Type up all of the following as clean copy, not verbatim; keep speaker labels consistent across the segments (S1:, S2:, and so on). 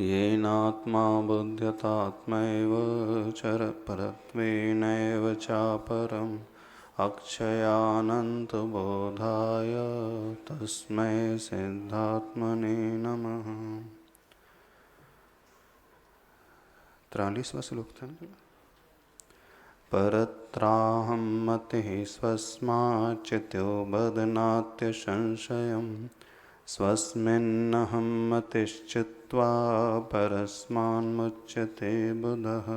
S1: येनात्मा बुध्यतात्मैव चरपरत्वेनैव चापरम् अक्षयानन्तबोधाय तस्मै सिद्धात्मने नमः। 43वां श्लोक था। परत्राहं मतिः स्वस्माच्चितो बध्नात्य संशयम् स्वस्मिन्नहं मतिश्चित्वा परस्मान्मुच्यते बुधः।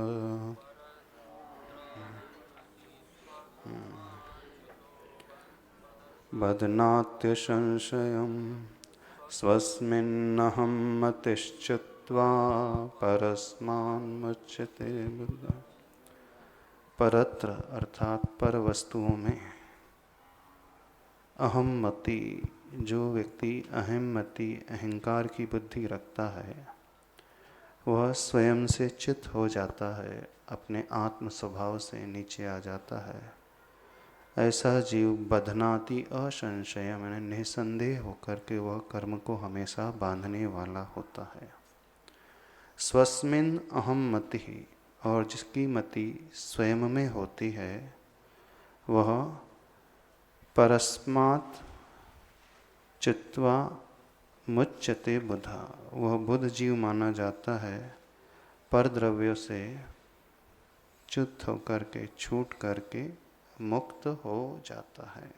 S1: बध्नात्य संशयम् स्वस्मिन्नहं मतिश्चित्वा परस्मान्मुच्यते बुधः। परत्र अर्थात पर वस्तुओं में अहम्मति, जो व्यक्ति अहम्मति अहंकार की बुद्धि रखता है वह स्वयं से चित हो जाता है, अपने आत्म स्वभाव से नीचे आ जाता है। ऐसा जीव बधनाति असंशय, मैंने निसंदेह होकर के वह कर्म को हमेशा बांधने वाला होता है। स्वस्मिन अहम्मति, और जिसकी मति स्वयं में होती है वह परस्मात् चित्वा मुच्यते बुधा, वह बुध जीव माना जाता है। पर द्रव्यों से च्युत होकर के, छूट करके मुक्त हो जाता है।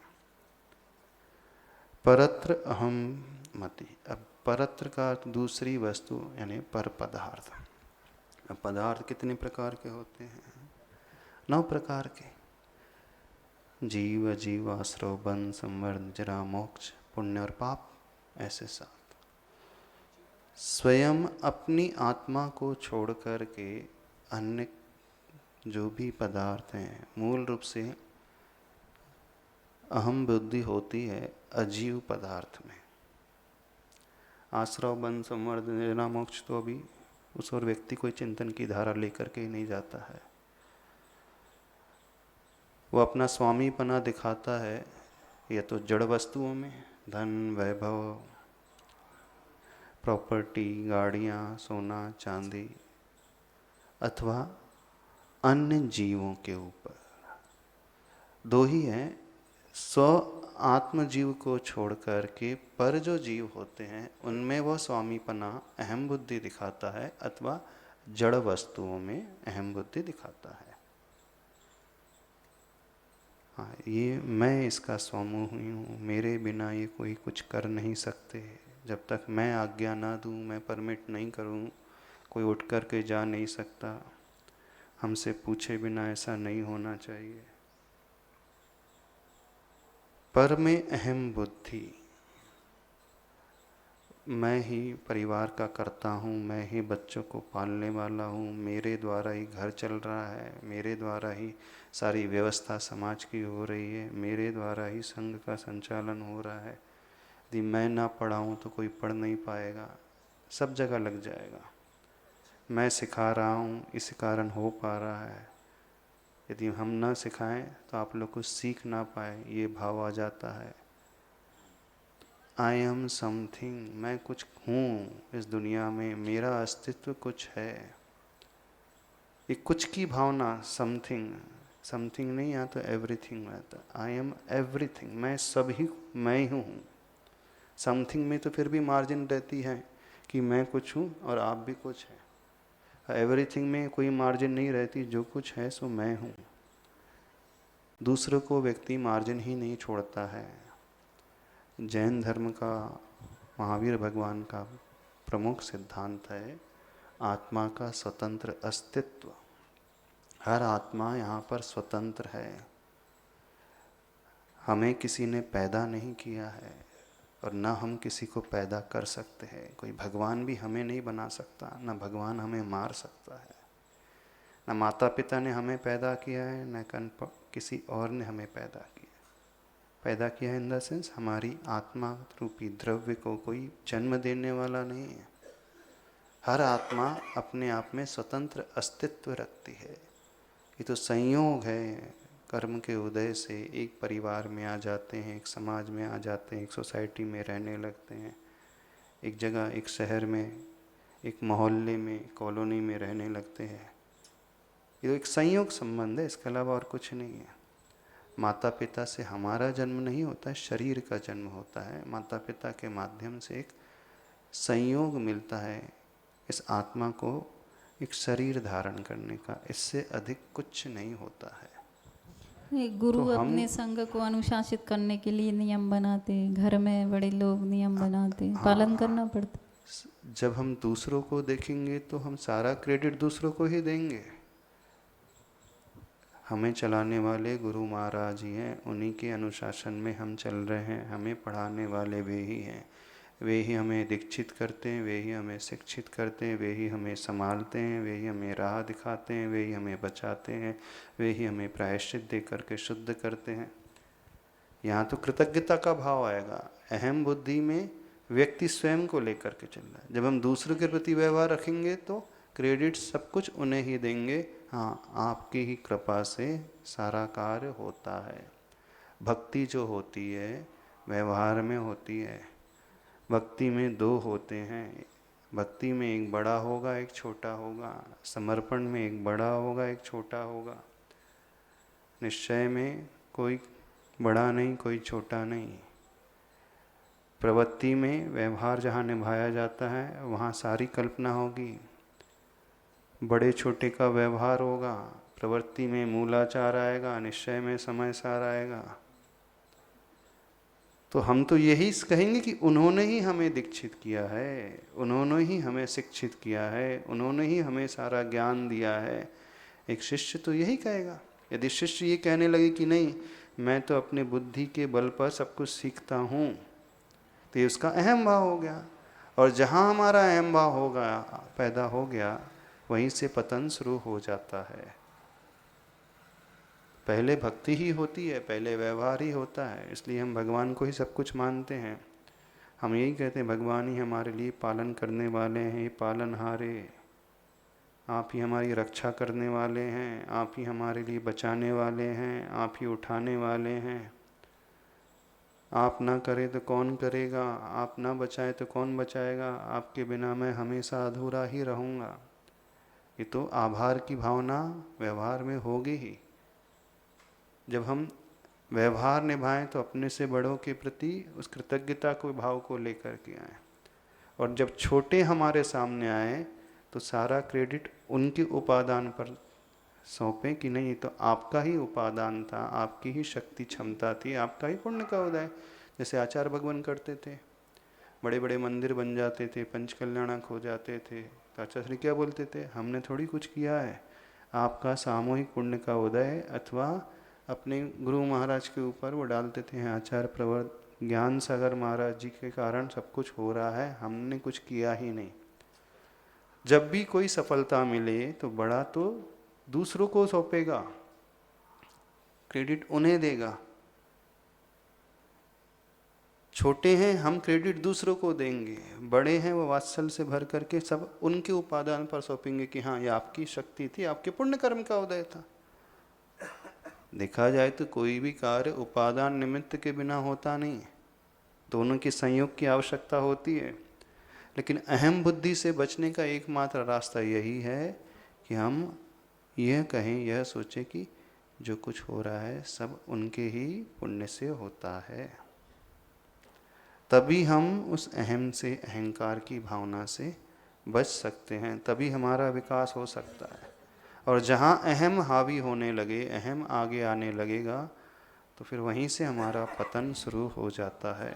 S1: परत्र अहम मति, अब परत्र का दूसरी वस्तु यानी पर पदार्थ। पदार्थ कितने प्रकार के होते हैं? 9 प्रकार के। जीव, जीवाश्रव, बंध, संवर्ध, जरा, मोक्ष, पुण्य और पाप, ऐसे 7। स्वयं अपनी आत्मा को छोड़ कर के अन्य जो भी पदार्थ हैं, मूल रूप से अहम बुद्धि होती है अजीव पदार्थ में। आश्रव, बंध, संवर्ध, जरा, मोक्ष तो अभी उस और व्यक्ति कोई चिंतन की धारा लेकर के ही नहीं जाता है। वो अपना स्वामीपना दिखाता है या तो जड़ वस्तुओं में, धन, वैभव, प्रॉपर्टी, गाड़ियाँ, सोना, चांदी, अथवा अन्य जीवों के ऊपर। 2 ही हैं, स्व आत्मजीव को छोड़ कर के पर जो जीव होते हैं उनमें वह स्वामीपना अहम बुद्धि दिखाता है, अथवा जड़ वस्तुओं में अहम बुद्धि दिखाता है। हाँ, ये मैं इसका समूह ही हूँ, मेरे बिना ये कोई कुछ कर नहीं सकते, जब तक मैं आज्ञा ना दूँ, मैं परमिट नहीं करूँ, कोई उठ कर के जा नहीं सकता, हमसे पूछे बिना ऐसा नहीं होना चाहिए। पर में अहम बुद्धि, मैं ही परिवार का करता हूँ, मैं ही बच्चों को पालने वाला हूँ, मेरे द्वारा ही घर चल रहा है, मेरे द्वारा ही सारी व्यवस्था समाज की हो रही है, मेरे द्वारा ही संघ का संचालन हो रहा है। यदि मैं ना पढ़ाऊँ तो कोई पढ़ नहीं पाएगा, सब जगह लग जाएगा। मैं सिखा रहा हूँ इस कारण हो पा रहा है, यदि हम ना सिखाएं तो आप लोग कुछ सीख ना पाए, ये भाव आ जाता है। आई एम समथिंग, मैं कुछ हूँ इस दुनिया में, मेरा अस्तित्व कुछ है। ये कुछ की भावना, समथिंग, समथिंग नहीं, या तो एवरीथिंग रहता। आई एम एवरीथिंग, मैं सभी, मैं ही हूँ। समथिंग में तो फिर भी मार्जिन रहती है कि मैं कुछ हूँ और आप भी कुछ हैं। एवरीथिंग में कोई मार्जिन नहीं रहती, जो कुछ है सो मैं हूँ। दूसरों को व्यक्ति मार्जिन ही नहीं छोड़ता है। जैन धर्म का, महावीर भगवान का प्रमुख सिद्धांत है आत्मा का स्वतंत्र अस्तित्व। हर आत्मा यहाँ पर स्वतंत्र है, हमें किसी ने पैदा नहीं किया है और न हम किसी को पैदा कर सकते हैं। कोई भगवान भी हमें नहीं बना सकता, न भगवान हमें मार सकता है। न माता पिता ने हमें पैदा किया है, न किसी और ने हमें पैदा किया है इन द सेंस हमारी आत्मा रूपी द्रव्य को कोई जन्म देने वाला नहीं है। हर आत्मा अपने आप में स्वतंत्र अस्तित्व रखती है। ये तो संयोग है, कर्म के उदय से एक परिवार में आ जाते हैं, एक समाज में आ जाते हैं, एक सोसाइटी में रहने लगते हैं, एक जगह, एक शहर में एक मोहल्ले में, कॉलोनी में रहने लगते हैं। ये तो एक संयोग संबंध है, इसके अलावा और कुछ नहीं है। माता पिता से हमारा जन्म नहीं होता है, शरीर का जन्म होता है। माता पिता के माध्यम से एक संयोग मिलता है इस आत्मा को एक शरीर धारण करने का, इससे अधिक कुछ नहीं होता है।
S2: गुरु
S1: तो हम
S2: अपने संघ को अनुशासित करने के लिए नियम बनाते, घर में बड़े लोग नियम बनाते, पालन करना पड़ता।
S1: जब हम दूसरों को देखेंगे तो हम सारा क्रेडिट दूसरों को ही देंगे। हमें चलाने वाले गुरु महाराज ही हैं, उन्हीं के अनुशासन में हम चल रहे हैं। हमें पढ़ाने वाले वे ही हैं, वे ही हमें दीक्षित करते हैं, वे ही हमें शिक्षित करते हैं, वे ही हमें संभालते हैं, वे ही हमें राह दिखाते हैं, वे ही हमें बचाते हैं, वे ही हमें प्रायश्चित दे करके शुद्ध करते हैं। यहाँ तो कृतज्ञता का भाव आएगा। अहम बुद्धि में व्यक्ति स्वयं को लेकर के चल रहा है। जब हम दूसरों के प्रति व्यवहार रखेंगे तो क्रेडिट सब कुछ उन्हें ही देंगे। हाँ, आपकी ही कृपा से सारा कार्य होता है। भक्ति जो होती है व्यवहार में होती है। भक्ति में दो होते हैं, भक्ति में एक बड़ा होगा एक छोटा होगा, समर्पण में एक बड़ा होगा एक छोटा होगा, निश्चय में कोई बड़ा नहीं कोई छोटा नहीं। प्रवृत्ति में व्यवहार जहाँ निभाया जाता है वहाँ सारी कल्पना होगी, बड़े छोटे का व्यवहार होगा। प्रवृत्ति में मूलाचार आएगा, निश्चय में समय सार आएगा। तो हम तो यही कहेंगे कि उन्होंने ही हमें दीक्षित किया है, उन्होंने ही हमें शिक्षित किया है, उन्होंने ही हमें सारा ज्ञान दिया है। एक शिष्य तो यही कहेगा। यदि शिष्य ये कहने लगे कि नहीं मैं तो अपने बुद्धि के बल पर सब कुछ सीखता हूँ, तो ये उसका अहम भाव हो गया। और जहाँ हमारा अहम भाव होगा पैदा हो गया, वहीं से पतन शुरू हो जाता है। पहले भक्ति ही होती है, पहले व्यवहार ही होता है, इसलिए हम भगवान को ही सब कुछ मानते हैं। हम यही कहते हैं भगवान ही हमारे लिए पालन करने वाले हैं, पालनहारे आप ही हमारी रक्षा करने वाले हैं, आप ही हमारे लिए बचाने वाले हैं, आप ही उठाने वाले हैं। आप ना करें तो कौन करेगा, आप ना बचाए तो कौन बचाएगा, आपके बिना मैं हमेशा अधूरा ही रहूँगा। ये तो आभार की भावना व्यवहार में होगी ही। जब हम व्यवहार निभाएं तो अपने से बड़ों के प्रति उस कृतज्ञता को भाव को लेकर के आए, और जब छोटे हमारे सामने आए तो सारा क्रेडिट उनके उपादान पर सौंपें कि नहीं ये तो आपका ही उपादान था, आपकी ही शक्ति क्षमता थी, आपका ही पुण्य का उदय। जैसे आचार्य भगवान करते थे, बड़े बड़े मंदिर बन जाते थे, पंचकल्याणक हो जाते थे, तो आचार्य श्री क्या बोलते थे, हमने थोड़ी कुछ किया है, आपका सामूहिक पुण्य का उदय। अथवा अपने गुरु महाराज के ऊपर वो डालते थे, आचार्य प्रवर ज्ञान सागर महाराज जी के कारण सब कुछ हो रहा है, हमने कुछ किया ही नहीं। जब भी कोई सफलता मिले तो बड़ा तो दूसरों को सौंपेगा, क्रेडिट उन्हें देगा। छोटे हैं हम क्रेडिट दूसरों को देंगे, बड़े हैं वो वात्सल से भर करके सब उनके उपादान पर सौंपेंगे कि हाँ ये आपकी शक्ति थी, आपके पुण्य कर्म का उदय था। देखा जाए तो कोई भी कार्य उपादान निमित्त के बिना होता नहीं, दोनों की संयोग की आवश्यकता होती है। लेकिन अहम बुद्धि से बचने का एकमात्र रास्ता यही है कि हम यह कहें, यह सोचें कि जो कुछ हो रहा है सब उनके ही पुण्य से होता है। तभी हम उस अहम से, अहंकार की भावना से बच सकते हैं, तभी हमारा विकास हो सकता है। और जहाँ अहम हावी होने लगे, अहम आगे आने लगेगा, तो फिर वहीं से हमारा पतन शुरू हो जाता है।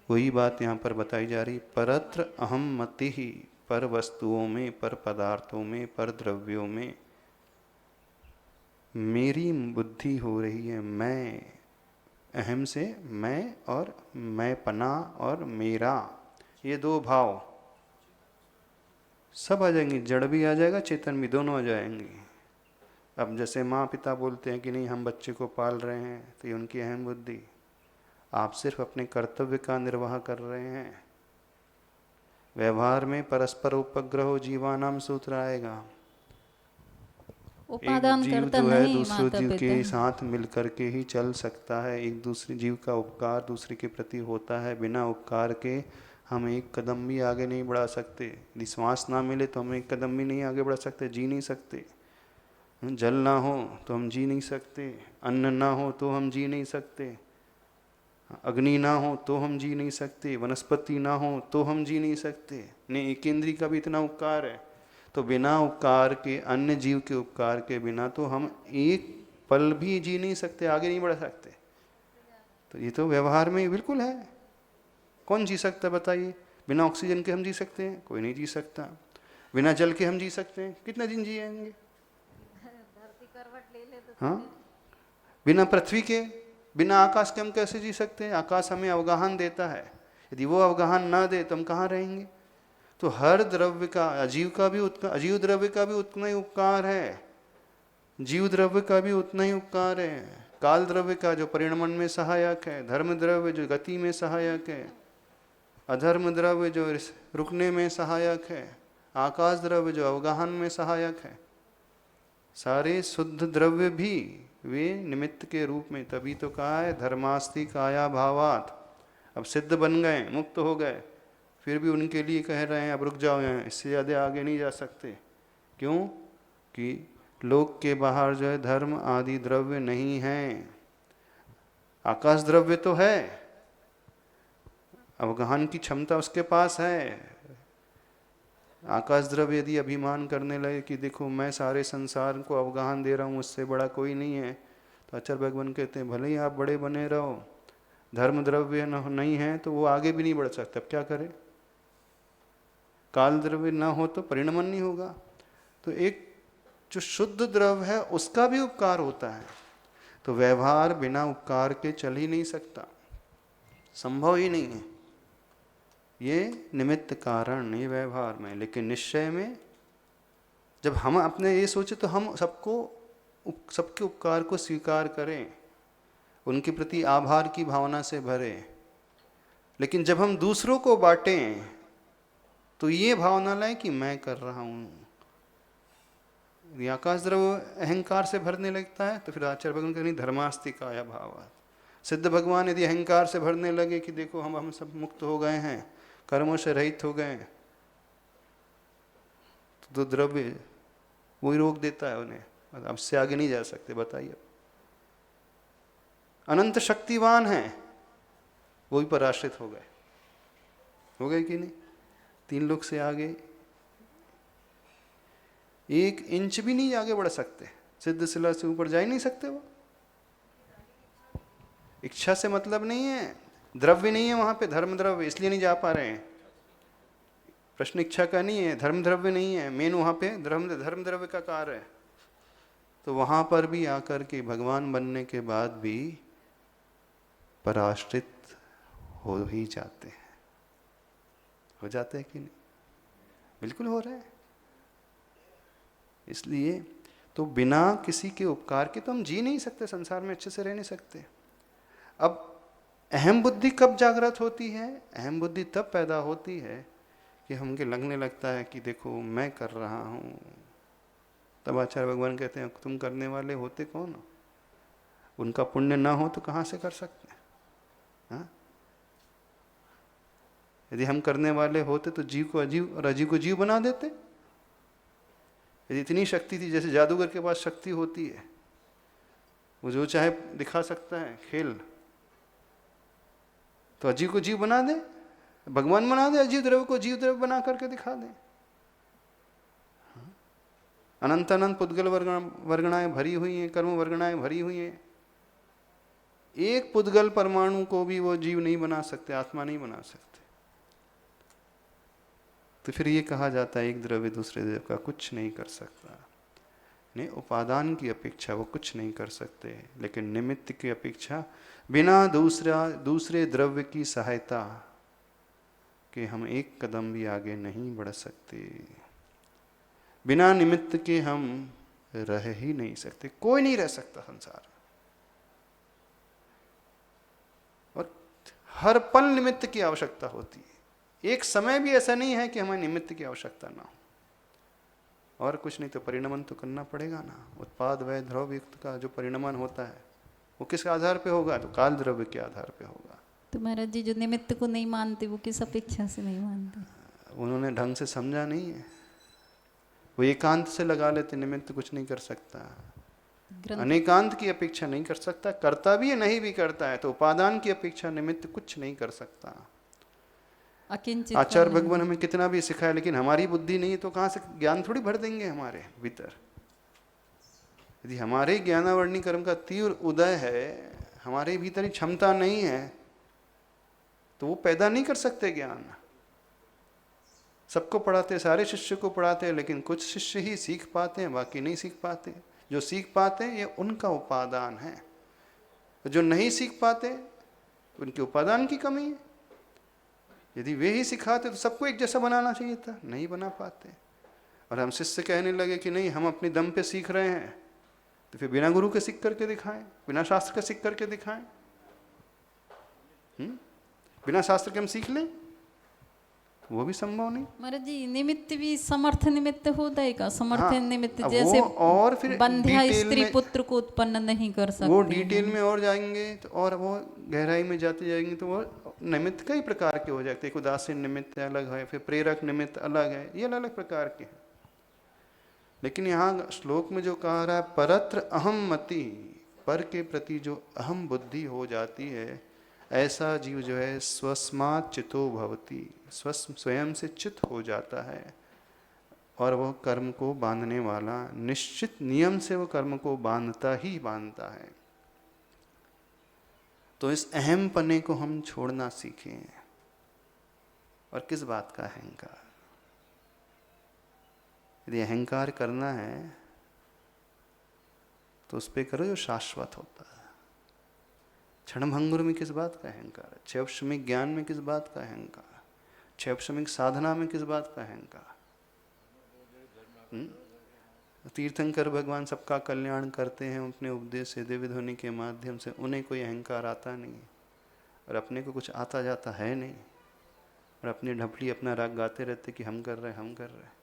S1: वही बात यहाँ पर बताई जा रही, परत्र अहम मति ही, पर वस्तुओं में, पर पदार्थों में, पर द्रव्यों में मेरी बुद्धि हो रही है। मैं, अहम से मैं और मैं पना और मेरा, ये दो भाव सब आ जाएंगे, जड़ भी आ जाएगा, चेतन भी, दोनों आ जाएंगे। अब जैसे माँ पिता बोलते हैं कि नहीं हम बच्चे को पाल रहे हैं, तो ये उनकी अहम बुद्धि। आप सिर्फ अपने कर्तव्य का निर्वाह कर रहे हैं। व्यवहार में परस्पर उपग्रह जीवानाम सूत्र आएगा। एक
S2: उपादान
S1: जीव
S2: करता
S1: जो है
S2: नहीं
S1: दूसरे
S2: माता
S1: जीव के
S2: पिता।
S1: साथ मिलकर के ही चल सकता है। एक दूसरे जीव का उपकार दूसरे के प्रति होता है, बिना उपकार के हम एक कदम भी आगे नहीं बढ़ा सकते। यदि श्वास ना मिले तो हम एक कदम भी नहीं आगे बढ़ा सकते, जी नहीं सकते। जल ना हो तो हम जी नहीं सकते, अन्न ना हो तो हम जी नहीं सकते, अग्नि ना हो तो हम जी नहीं सकते, वनस्पति ना हो तो हम जी नहीं सकते। ने एक इंद्री का भी इतना उपकार है, तो बिना उपकार के, अन्य जीव के उपकार के बिना तो हम एक पल भी जी नहीं सकते, आगे नहीं बढ़ सकते। तो ये तो व्यवहार में बिल्कुल है। कौन जी सकता बताइए? बिना ऑक्सीजन के हम जी सकते हैं? कोई नहीं जी सकता। बिना जल के हम जी सकते हैं? कितने दिन जिएंगे? हाँ, बिना पृथ्वी के, बिना आकाश के हम कैसे जी सकते हैं? आकाश हमें अवगाहन देता है, यदि वो अवगाहन ना दे तो हम कहाँ रहेंगे? तो हर द्रव्य का, अजीव का भी उतना, अजीव द्रव्य का भी उतना ही उपकार है, जीव द्रव्य का भी उतना ही उपकार है। काल द्रव्य का जो परिणमन में सहायक है, धर्म द्रव्य जो गति में सहायक है, अधर्म द्रव्य जो रुकने में सहायक है, आकाश द्रव्य जो अवगाहन में सहायक है, सारे शुद्ध द्रव्य भी वे निमित्त के रूप में, तभी तो कहा है धर्मास्ति काया भावात। अब सिद्ध बन गए, मुक्त हो गए, फिर भी उनके लिए कह रहे हैं अब रुक जाओ, यहाँ इससे ज़्यादा आगे नहीं जा सकते। क्यों? कि लोक के बाहर जो है धर्म आदि द्रव्य नहीं है। आकाश द्रव्य तो है, अवगाहन की क्षमता उसके पास है। आकाश द्रव्य यदि अभिमान करने लगे कि देखो मैं सारे संसार को अवगाहन दे रहा हूँ, उससे बड़ा कोई नहीं है, तो आचार्य भगवान कहते हैं भले ही आप बड़े बने रहो, धर्म द्रव्य नहीं है तो वो आगे भी नहीं बढ़ सकता। अब क्या करे? काल द्रव्य ना हो तो परिणमन नहीं होगा। तो एक जो शुद्ध द्रव्य है उसका भी उपकार होता है। तो व्यवहार बिना उपकार के चल ही नहीं सकता, संभव ही नहीं है। ये निमित्त कारण ये व्यवहार में, लेकिन निश्चय में जब हम अपने ये सोचे तो हम सबके उपकार को स्वीकार करें, उनके प्रति आभार की भावना से भरें। लेकिन जब हम दूसरों को बांटें तो ये भावना लाए कि मैं कर रहा हूँ। यदि आकाश द्रव्य अहंकार से भरने लगता है तो फिर आचार्य भगवान कहते धर्मास्ति काया भावात्। सिद्ध भगवान यदि अहंकार से भरने लगे कि देखो हम सब मुक्त हो गए हैं, कर्मों से रहित हो गए, तो द्रव्य वही रोक देता है उन्हें, अब से आगे नहीं जा सकते। बताइए, अनंत शक्तिवान है, वो भी पराश्रित हो गए कि नहीं? 3 लोक से आगे 1 इंच भी नहीं आगे बढ़ सकते, सिद्ध शिला से ऊपर जा ही नहीं सकते। वो इच्छा से मतलब नहीं है, द्रव्य नहीं है वहां पे, धर्म द्रव्य, इसलिए नहीं जा पा रहे हैं। प्रश्न इच्छा का नहीं है, धर्म द्रव्य नहीं है, मेन वहां पे धर्म द्रव्य का कार्य है। तो वहां पर भी आकर के भगवान बनने के बाद भी पराश्रित हो ही जाते हैं। हो जाते हैं कि नहीं? बिल्कुल हो रहे हैं। इसलिए तो बिना किसी के उपकार के तो हम जी नहीं सकते, संसार में अच्छे से रह नहीं सकते। अब अहम बुद्धि कब जागृत होती है? अहम बुद्धि तब पैदा होती है कि हमके लगने लगता है कि देखो मैं कर रहा हूँ। तब आचार्य भगवान कहते हैं तुम करने वाले होते कौन हो? उनका पुण्य ना हो तो कहाँ से कर सकते हैं? हाँ? यदि हम करने वाले होते तो जीव को अजीव और अजीव को जीव बना देते। यदि इतनी शक्ति थी, जैसे जादूगर के पास शक्ति होती है, वो जो चाहे दिखा सकता है खेल, तो अजीव को जीव बना दे, भगवान बना दे, अजीव द्रव्य को जीव द्रव्य बना करके दिखा दे। अनंत अनंत पुद्गल वर्गणाएं भरी हुई हैं, कर्म वर्गणाएं भरी हुई हैं। एक पुद्गल परमाणु को भी वो जीव नहीं बना सकते, आत्मा नहीं बना सकते। तो फिर ये कहा जाता है एक द्रव्य दूसरे द्रव्य का कुछ नहीं कर सकता। नहीं, उपादान की अपेक्षा वो कुछ नहीं कर सकते, लेकिन निमित्त की अपेक्षा बिना दूसरे द्रव्य की सहायता के हम एक कदम भी आगे नहीं बढ़ सकते। बिना निमित्त के हम रह ही नहीं सकते, कोई नहीं रह सकता संसार। और हर पल निमित्त की आवश्यकता होती है। एक समय भी ऐसा नहीं है कि हमें निमित्त की आवश्यकता ना हो। और कुछ नहीं तो परिणमन तो करना पड़ेगा ना। उत्पाद वय द्रव्य युक्त का जो परिणमन होता है वो किस आधार पे होगा? तो काल द्रव्य के आधार पे होगा।
S2: तो महाराज जी जो निमित्त को नहीं मानते वो किस अपेक्षा से नहीं मानते?
S1: उन्होंने ढंग से समझा नहीं है। वो एकांत से लगा लेते, निमित्त कुछ नहीं कर सकता, अनेकांत की अपेक्षा नहीं कर सकता, करता भी है नहीं भी करता है तो उपादान की अपेक्षा निमित्त कुछ नहीं कर सकता।
S2: अकिंचित
S1: आचार्य भगवान हमें कितना भी सिखाए, लेकिन हमारी बुद्धि नहीं है तो कहाँ से ज्ञान थोड़ी भर देंगे हमारे भीतर। यदि हमारे ज्ञानावर्णी कर्म का तीव्र उदय है, हमारे भीतर ही क्षमता नहीं है, तो वो पैदा नहीं कर सकते ज्ञान। सबको पढ़ाते, सारे शिष्य को पढ़ाते हैं, लेकिन कुछ शिष्य ही सीख पाते हैं, बाकी नहीं सीख पाते। जो सीख पाते हैं ये उनका उपादान है, जो नहीं सीख पाते उनके उपादान की कमी है। यदि वे ही सिखाते तो सबको एक जैसा बनाना चाहिए था, नहीं बना पाते। और हम शिष्य कहने लगे कि नहीं हम अपने दम पे सीख रहे हैं, तो फिर बिना गुरु के सीख करके दिखाएं, बिना शास्त्र के सीख करके दिखाएं। बिना शास्त्र के हम सीख लें, वो भी संभव नहीं।
S2: महाराज जी निमित्त भी समर्थ निमित्त होता है का? समर्थ
S1: हाँ,
S2: निमित्त जैसे
S1: और फिर
S2: बंध्या स्त्री पुत्र को उत्पन्न नहीं कर सकते,
S1: वो डिटेल में और जाएंगे तो और वो गहराई में जाते जाएंगे तो वो निमित्त कई प्रकार के हो जाते हैं। एक उदासीन निमित्त अलग है, फिर प्रेरक निमित्त अलग है, ये अलग अलग प्रकार के हैं। लेकिन यहाँ श्लोक में जो कहा रहा है परत्र अहम मति, पर के प्रति जो अहम बुद्धि हो जाती है, ऐसा जीव जो है स्वस्मात् चितो भवति, स्वयं से चित हो जाता है और वह कर्म को बांधने वाला निश्चित नियम से वह कर्म को बांधता ही बांधता है। तो इस अहम पने को हम छोड़ना सीखें। और किस बात का अहंकार? यदि अहंकार करना है तो उस पर करो जो शाश्वत होता है। क्षणभंगुर में किस बात का अहंकार है? क्षयक्षमिक ज्ञान में किस बात का अहंकार? क्षयक्षमिक साधना में किस बात का अहंकार? तीर्थंकर भगवान सबका कल्याण करते हैं अपने उपदेश से, दिव्य ध्वनि के माध्यम से, उन्हें कोई अहंकार आता नहीं और अपने को कुछ आता जाता है नहीं, और अपनी ढपली अपना राग गाते रहते कि हम कर रहे हम कर रहे।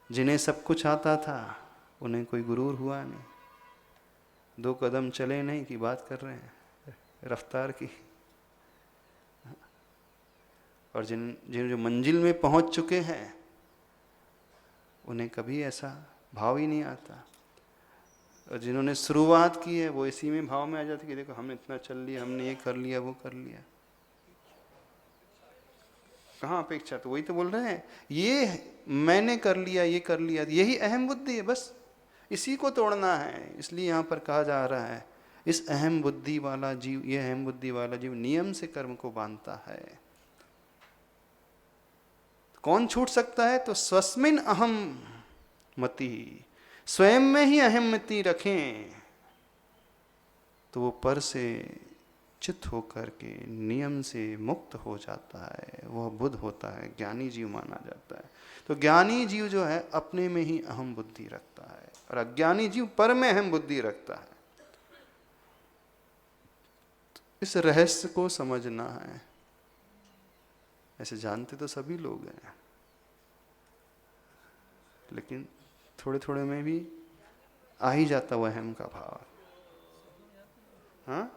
S1: जिन्हें सब कुछ आता था उन्हें कोई गुरूर हुआ नहीं, 2 कदम चले नहीं कि बात कर रहे हैं रफ्तार की। और जिन जो मंजिल में पहुंच चुके हैं उन्हें कभी ऐसा भाव ही नहीं आता, और जिन्होंने शुरुआत की है वो इसी में भाव में आ जाते कि देखो हम इतना चल लिया, हमने ये कर लिया वो कर लिया। कहाँ अपेक्षा? तो वही तो बोल रहे हैं, ये मैंने कर लिया, ये कर लिया, यही अहम बुद्धि है, बस इसी को तोड़ना है। इसलिए यहाँ पर कहा जा रहा है इस अहम बुद्धि वाला जीव, ये अहम बुद्धि वाला जीव नियम से कर्म को बांधता है। कौन छूट सकता है? तो स्वस्मिन अहम मति, स्वयं में ही अहम मति रखें तो वो पर से चित होकर के नियम से मुक्त हो जाता है, वह बुद्ध होता है, ज्ञानी जीव माना जाता है। तो ज्ञानी जीव जो है अपने में ही अहम बुद्धि रखता है और अज्ञानी जीव पर में अहम बुद्धि रखता है। इस रहस्य को समझना है। ऐसे जानते तो सभी लोग हैं, लेकिन थोड़े थोड़े में भी आ ही जाता वह अहम का भाव। हाँ,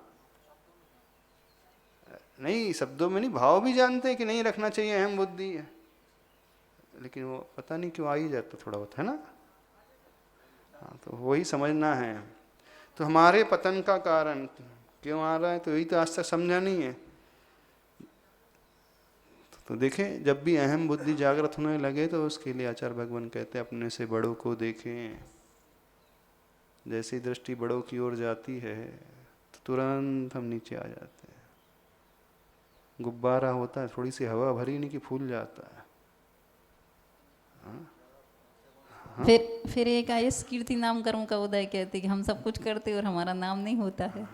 S1: नहीं शब्दों में नहीं, भाव भी जानते हैं कि नहीं रखना चाहिए अहम बुद्धि है, लेकिन वो पता नहीं क्यों आ ही जाता थोड़ा बहुत, है ना। हाँ, तो वही समझना है। तो हमारे पतन का कारण क्यों आ रहा है, तो यही तो आज तक समझा नहीं है। तो देखें, जब भी अहम बुद्धि जागृत होने लगे तो उसके लिए आचार्य भगवान कहते हैं अपने से बड़ों को देखें। जैसी दृष्टि बड़ों की ओर जाती है तो तुरंत हम नीचे आ जाते हैं। गुब्बारा होता है, थोड़ी सी हवा भरी नहीं कि फूल जाता है। हाँ?
S2: फिर एक आयस कीर्ति नाम कर्म का उदय कहते कि हम सब कुछ करते और हमारा नाम नहीं होता है।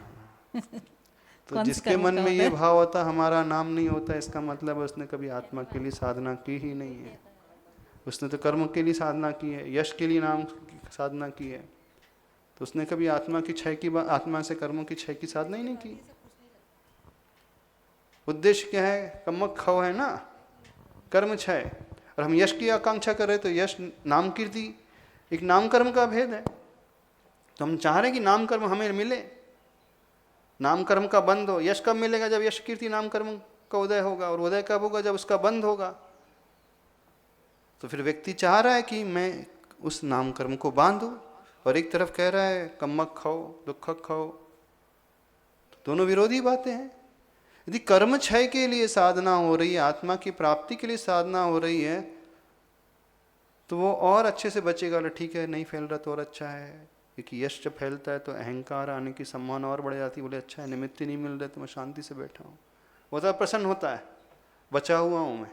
S1: तो जिसके मन में ये भाव होता हमारा नाम नहीं होता, इसका मतलब उसने कभी आत्मा के लिए साधना की ही नहीं है। उसने तो कर्म के लिए साधना की है, यश के लिए नाम साधना की है, तो उसने कभी आत्मा की क्षय की आत्मा से कर्मों की क्षय की साधना ही नहीं की। उद्देश्य क्या है? कमक खव है ना, कर्म क्षय। और हम यश की आकांक्षा कर रहे तो यश नाम कीर्ति एक नाम कर्म का भेद है। तो हम चाह रहे कि नाम कर्म हमें मिले, नाम कर्म का बंद हो। यश कब मिलेगा? जब यश कीर्ति नाम कर्म का उदय होगा। और उदय कब होगा? जब उसका बंद होगा। तो फिर व्यक्ति चाह रहा है कि मैं उस नाम कर्म को बांधूं, और एक तरफ कह रहा है कम्मक खाओ, दुखक खाओ। तो दोनों विरोधी बातें हैं। यदि कर्म क्षय के लिए साधना हो रही है, आत्मा की प्राप्ति के लिए साधना हो रही है, तो वो और अच्छे से बचेगा। ठीक है, नहीं फैल रहा तो और अच्छा है, क्योंकि यश जब फैलता है तो अहंकार आने की संभावना और बढ़ जाती है। बोले अच्छा है, निमित्त नहीं मिल रहे तो मैं शांति से बैठा हूँ। वो तो प्रसन्न होता है, बचा हुआ हूँ मैं।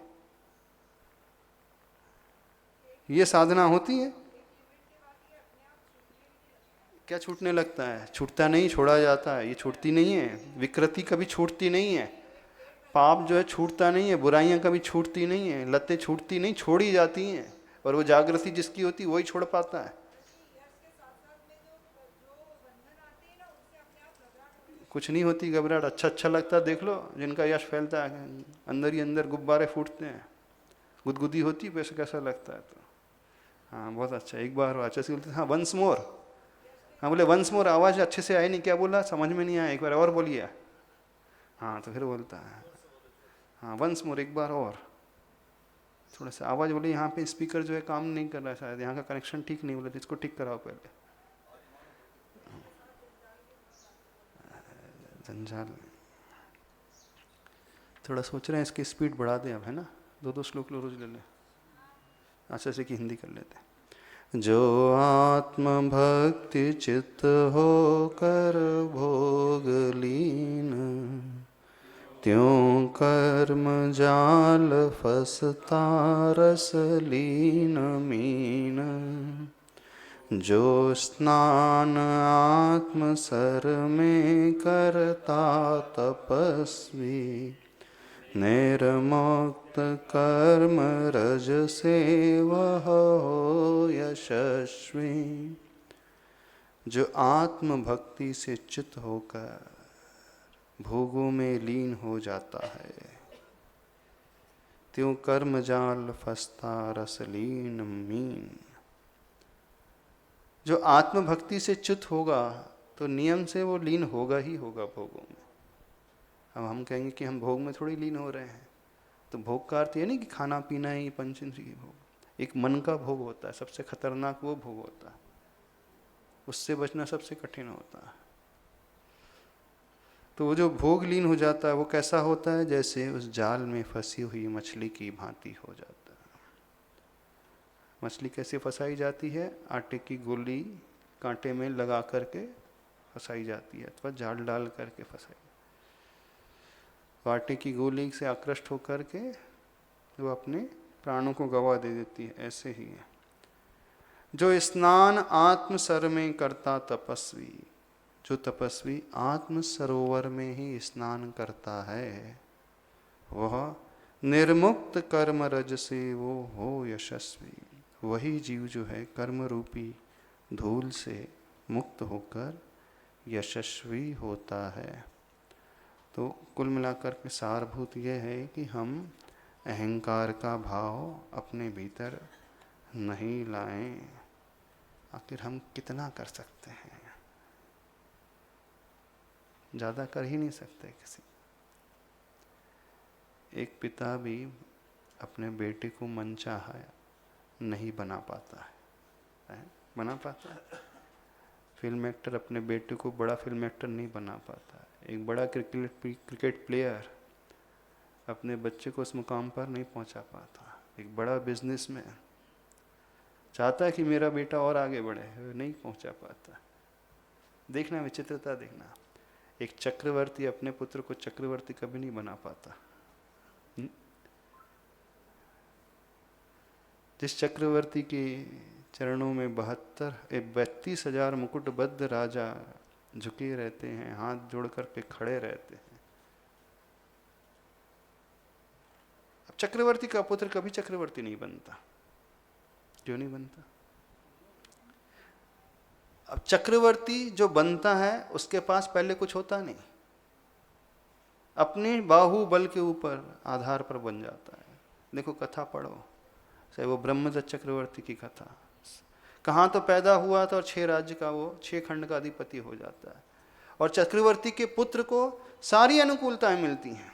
S1: ये साधना होती है। क्या छूटने लगता है? छूटता नहीं, छोड़ा जाता है। ये छूटती नहीं है। विकृति कभी छूटती नहीं है। पाप जो है छूटता नहीं है। बुराइयां कभी छूटती नहीं है। लतें छूटती नहीं, छोड़ी जाती हैं। और वो जागृति जिसकी होती है वही छोड़ पाता है। कुछ नहीं होती घबराहट। अच्छा अच्छा लगता है। देख लो जिनका यश फैलता है, अंदर ही अंदर गुब्बारे फूटते हैं, गुदगुदी होती है, वैसे कैसा लगता है। तो हाँ बहुत अच्छा। एक बार अच्छे से बोलते, हाँ वंस मोर। हाँ बोले वंस मोर, आवाज़ अच्छे से आई नहीं। क्या बोला समझ में नहीं आया, एक बार और बोलिए। हाँ तो फिर बोलता है हाँ वंस मोर, एक बार और। थोड़ा सा आवाज़ बोले, यहाँ पे स्पीकर जो है काम नहीं कर रहा है शायद, यहाँ का कनेक्शन ठीक नहीं। बोले इसको ठीक कराओ पहले। जंजाल। थोड़ा सोच रहे हैं इसकी स्पीड बढ़ा दें अब, है ना। दो दो श्लोक रोज ले लें। अच्छा से कि हिंदी कर लेते हैं। जो आत्म भक्ति चित्त हो कर भोग लीन, त्यों कर्म जाल फसता रस लीन मीन। जो स्नान आत्म सर में करता तपस्वी, निर्मुक्त कर्म रज से वह हो यशस्वी। जो आत्म भक्ति से चित होकर भोगों में लीन हो जाता है, त्यों कर्म जाल फसता रसलीन मीन। जो आत्म भक्ति से चित होगा तो नियम से वो लीन होगा ही होगा भोगों में। अब हम कहेंगे कि हम भोग में थोड़ी लीन हो रहे हैं। तो भोग का अर्थ ये नहीं कि खाना पीना ही पंचेंद्रिय भोग। एक मन का भोग होता है, सबसे खतरनाक वो भोग होता है। उससे बचना सबसे कठिन होता है। तो वो जो भोग लीन हो जाता है वो कैसा होता है? जैसे उस जाल में फंसी हुई मछली की भांति हो जाता है। मछली कैसे फंसाई जाती है? आटे की गोली कांटे में लगा करके फंसाई जाती है, अथवा जाल डाल करके फंसाई। आटे की गोली से आकृष्ट होकर के वो अपने प्राणों को गवा दे देती है। ऐसे ही है जो स्नान आत्म सर में करता तपस्वी। जो तपस्वी आत्म सरोवर में ही स्नान करता है, वह निर्मुक्त कर्म रज से वो हो यशस्वी। वही जीव जो है कर्म रूपी धूल से मुक्त होकर यशस्वी होता है। तो कुल मिलाकर के सारभूत यह है कि हम अहंकार का भाव अपने भीतर नहीं लाएं। आखिर हम कितना कर सकते हैं? ज़्यादा कर ही नहीं सकते किसी। एक पिता भी अपने बेटे को मनचाहा नहीं बना पाता है। बना पाता है? फिल्म एक्टर अपने बेटे को बड़ा फिल्म एक्टर नहीं बना पाता है। एक बड़ा क्रिकेट प्लेयर अपने बच्चे को उस मुकाम पर नहीं पहुंचा पाता। एक बड़ा बिजनेसमैन चाहता है कि मेरा बेटा और आगे बढ़े, नहीं पहुंचा पाता। देखना विचित्रता, देखना एक चक्रवर्ती अपने पुत्र को चक्रवर्ती कभी नहीं बना पाता। जिस चक्रवर्ती के चरणों में 32,000 मुकुटबद्ध राजा झुके रहते हैं, हाथ जोड़कर के खड़े रहते हैं। अब चक्रवर्ती का पुत्र कभी चक्रवर्ती नहीं बनता। क्यों नहीं बनता? अब चक्रवर्ती जो बनता है उसके पास पहले कुछ होता नहीं, अपने बाहुबल के ऊपर आधार पर बन जाता है। देखो कथा पढ़ो, चाहे वो ब्रह्मदत्त चक्रवर्ती की कथा, कहाँ तो पैदा हुआ था और 6 राज्य का वो 6 खंड का अधिपति हो जाता है। और चक्रवर्ती के पुत्र को सारी अनुकूलताएं मिलती हैं,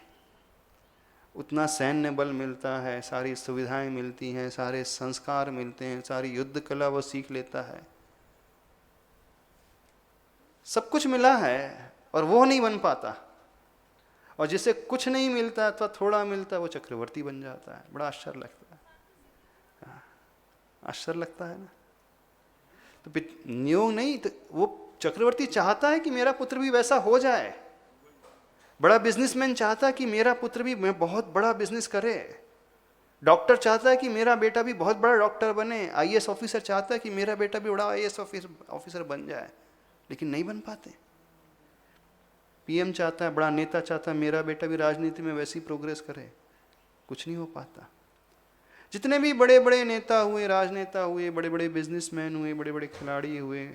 S1: उतना सैन्य बल मिलता है, सारी सुविधाएं मिलती हैं, सारे संस्कार मिलते हैं, सारी युद्ध कला वो सीख लेता है, सब कुछ मिला है और वो नहीं बन पाता। और जिसे कुछ नहीं मिलता अथवा थोड़ा मिलता है वो चक्रवर्ती बन जाता है। बड़ा आश्चर्य लगता है, आश्चर्य लगता है ना। तो नियोग नहीं, तो वो चक्रवर्ती चाहता है कि मेरा पुत्र भी वैसा हो जाए। बड़ा बिजनेसमैन चाहता है कि मेरा पुत्र भी मैं बहुत बड़ा बिजनेस करे। डॉक्टर चाहता है कि मेरा बेटा भी बहुत बड़ा डॉक्टर बने। आईएएस ऑफिसर चाहता है कि मेरा बेटा भी बड़ा आईएएस ऑफिसर बन जाए, लेकिन नहीं बन पाते। पीएम चाहता है, बड़ा नेता चाहता है मेरा बेटा भी राजनीति में वैसी प्रोग्रेस करे, कुछ नहीं हो पाता। जितने भी बड़े बड़े नेता हुए, राजनेता हुए, बड़े बड़े बिजनेसमैन हुए, बड़े बड़े खिलाड़ी हुए,